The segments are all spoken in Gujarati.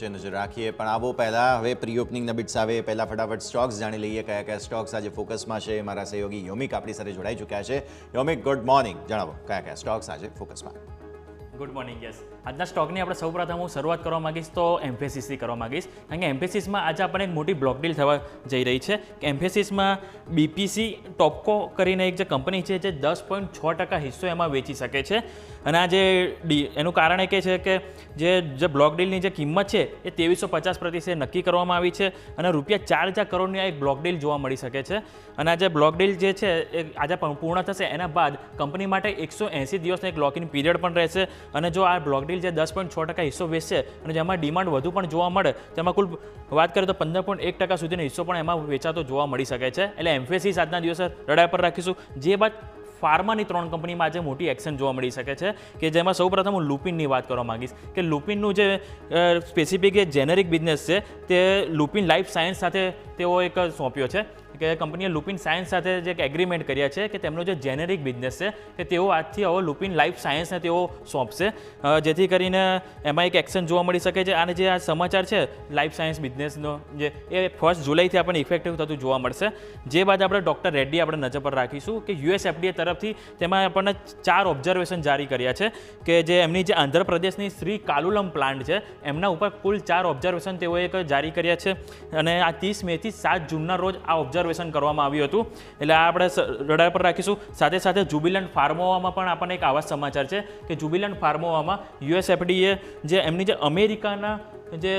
છે નજર રાખીએ, પણ આવો પહેલાં હવે પ્રી ઓપનિંગના બિટ્સ આવે પહેલાં ફટાફટ સ્ટોક્સ જાણી લઈએ કયા કયા સ્ટોક્સ આજે ફોકસમાં છે. મારા સહયોગી યોમિક આપણી સાથે જોડાઈ ચૂક્યા છે. યોમિક, ગુડ મોર્નિંગ. જણાવો કયા કયા સ્ટોક્સ આજે ફોકસમાં. Good morning. યસ, આજના સ્ટોકની આપણે સૌપ્રથમ હું શરૂઆત કરવા માગીશ તો એમ્ફેસિસથી કરવા માગીશ, કારણ કે એમ્ફેસિસમાં આજે આપણને એક મોટી બ્લોક ડીલ થવા જઈ રહી છે કે એમ્ફેસિસમાં બીપીસી ટોપકો કરીને એક જે કંપની છે જે 10.6% હિસ્સો એમાં વેચી શકે છે. અને આ જે એનું કારણ એ છે કે જે બ્લોક ડીલની જે કિંમત છે એ 2350 નક્કી કરવામાં આવી છે અને રૂપિયા 4000 કરોડની આ એક બ્લોક ડીલ જોવા મળી શકે છે. અને આ જે બ્લોક ડીલ જે છે એ આજે પૂર્ણ થશે એના બાદ કંપની માટે 180 દિવસનો એક લોકઇન પીરિયડ પણ રહેશે. અને જો આ બ્લોક ડીલ જે 10.6% હિસ્સો વેચશે અને જેમાં ડિમાન્ડ વધુ પણ જોવા મળે, તેમાં કુલ વાત કરીએ તો 15.1% સુધીનો હિસ્સો પણ એમાં વેચાતો જોવા મળી શકે છે. એટલે એમ્ફેસિસ આજના દિવસે રડાર પર રાખીશું. જે બાદ ફાર્માની 3 કંપનીમાં આજે મોટી એક્શન જોવા મળી શકે છે કે જેમાં સૌપ્રથમ હું લુપિનની વાત કરવા માગીશ કે લુપિનનું જે સ્પેસિફિક જે જેનેરિક બિઝનેસ છે તે લુપિન લાઈફ સાયન્સ સાથે તેઓ એક સોંપ્યો છે કે કંપનીએ લુપિન સાયન્સ સાથે જે એક એગ્રીમેન્ટ કર્યા છે કે તેમનો જે જેનેરિક બિઝનેસ છે કે તેઓ આજથી હવે લુપિન લાઈફ સાયન્સને તેઓ સોંપશે, જેથી કરીને એમાં એક એક્શન જોવા મળી શકે છે. અને જે આ સમાચાર છે લાઈફ સાયન્સ બિઝનેસનો જે એ 1 જુલાઈથી આપણને ઇફેક્ટિવ થતું જોવા મળશે. જે બાદ આપણે ડૉક્ટર રેડ્ડી આપણે નજર પર રાખીશું કે યુએસએફડીએ તરફથી તેમાં આપણને 4 ઓબ્ઝર્વેશન જારી કર્યા છે કે જે એમની જે આંધ્રપ્રદેશની શ્રી કાલુલમ પ્લાન્ટ છે એમના ઉપર કુલ 4 ઓબ્ઝર્વેશન તેઓએ જારી કર્યા છે. અને આ 30 મેથી 7 જૂનના રોજ આ ઓબ્ઝર્વેશન કરવામાં આવ્યું હતું. એટલે આ આપણે રડાર પર રાખીશું. સાથે સાથે જુબિલન્ટ ફાર્મોવામાં પણ આપણને એક આવા સમાચાર છે કે જુબિલન્ટ ફાર્મોવામાં યુએસએફડીએ જે એમની જે અમેરિકાના જે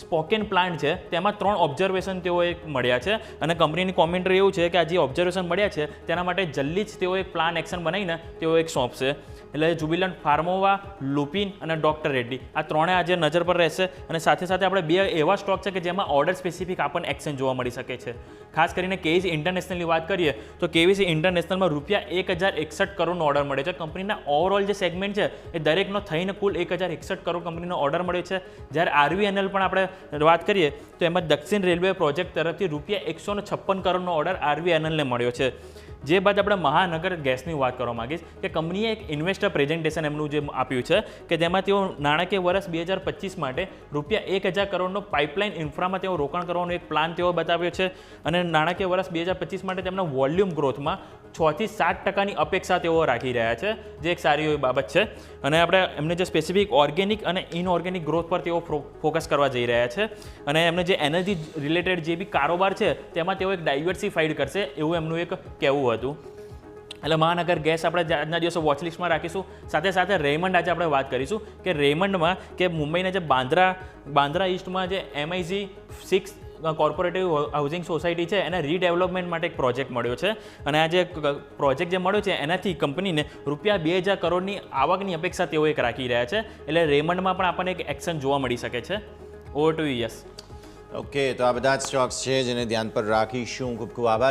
સ્પોકેન પ્લાન્ટ છે તેમાં 3 ઓબ્ઝર્વેશન તેઓએ મળ્યા છે. અને કંપનીની કોમેન્ટરી એવું છે કે આ જે ઓબ્ઝર્વેશન મળ્યા છે તેના માટે જલ્દી જ તેઓ એક પ્લાન એક્શન બનાવીને તેઓ એક સોંપશે. એટલે જુબિલન્ટ ફાર્મોવા, લુપિન અને ડૉક્ટર રેડ્ડી આ 3 આજે નજર પર રહેશે. અને સાથે સાથે આપણે 2 એવા સ્ટોક છે કે જેમાં ઓર્ડર સ્પેસિફિક આપણને એક્શન જોવા મળી શકે છે. ખાસ કરીને કેવીસી ઇન્ટરનેશનલની વાત કરીએ તો કેવીસી ઇન્ટરનેશનલમાં રૂપિયા 1061 કરોડનો ઓર્ડર મળ્યો છે. કંપનીના ઓવરઓલ જે સેગમેન્ટ છે એ દરેકનો થઈને કુલ 1061 કરોડ કંપનીનો ઓર્ડર મળ્યો છે. જ્યારે આરવીએનએલ પણ આપણે વાત કરીએ તો એમાં દક્ષિણ રેલવે પ્રોજેક્ટ તરફથી રૂપિયા 156 કરોડનો ઓર્ડર આરવીએનએલને મળ્યો છે. જે બાદ આપણે મહાનગર ગેસની વાત કરવા માગીશ કે કંપનીએ એક ઇન્વેસ્ટર પ્રેઝન્ટેશન એમનું જે આપ્યું છે કે જેમાં તેઓ નાણાકીય વર્ષ 2025 માટે રૂપિયા 1000 કરોડનો પાઇપલાઇન ઇન્ફ્રામાં તેઓ રોકાણ કરવાનો એક પ્લાન તેઓ બતાવ્યો છે. અને નાણાકીય વર્ષ 2025 માટે તેમના વોલ્યુમ ગ્રોથમાં 6 થી 7% અપેક્ષા તેઓ રાખી રહ્યા છે, જે એક સારી એવી બાબત છે. અને આપણે એમને જે સ્પેસિફિક ઓર્ગેનિક અને ઇનઓર્ગેનિક ગ્રોથ પર તેઓ ફોકસ કરવા જઈ રહ્યા છે. અને એમને જે એનર્જી રિલેટેડ જે બી કારોબાર છે તેમાં તેઓ એક ડાયવર્સિફાઈડ કરશે એવું એમનું એક કહેવું હતું. એટલે મહાનગર ગેસ આપણે આજના દિવસે વોચલિસ્ટમાં રાખીશું. સાથે સાથે રેમંડ આજે આપણે વાત કરીશું કે રેમંડમાં કે મુંબઈના જે બાંદ્રા ઈસ્ટમાં જે MIG 6 કોર્પોરેટિવ હાઉસિંગ સોસાયટી છે એના રીડેવલપમેન્ટ માટે એક પ્રોજેક્ટ મળ્યો છે. અને આ જે પ્રોજેક્ટ જે મળ્યો છે એનાથી કંપનીને રૂપિયા 2000 કરોડની આવકની અપેક્ષા તેઓ એક રાખી રહ્યા છે. એટલે રેમંડમાં પણ આપણને એક એક્શન જોવા મળી શકે છે. Over to you. Yes. Okay, તો આ બધા જ સ્ટોક્સ છે જેને ધ્યાન પર રાખીશું. ખૂબ ખૂબ આભાર.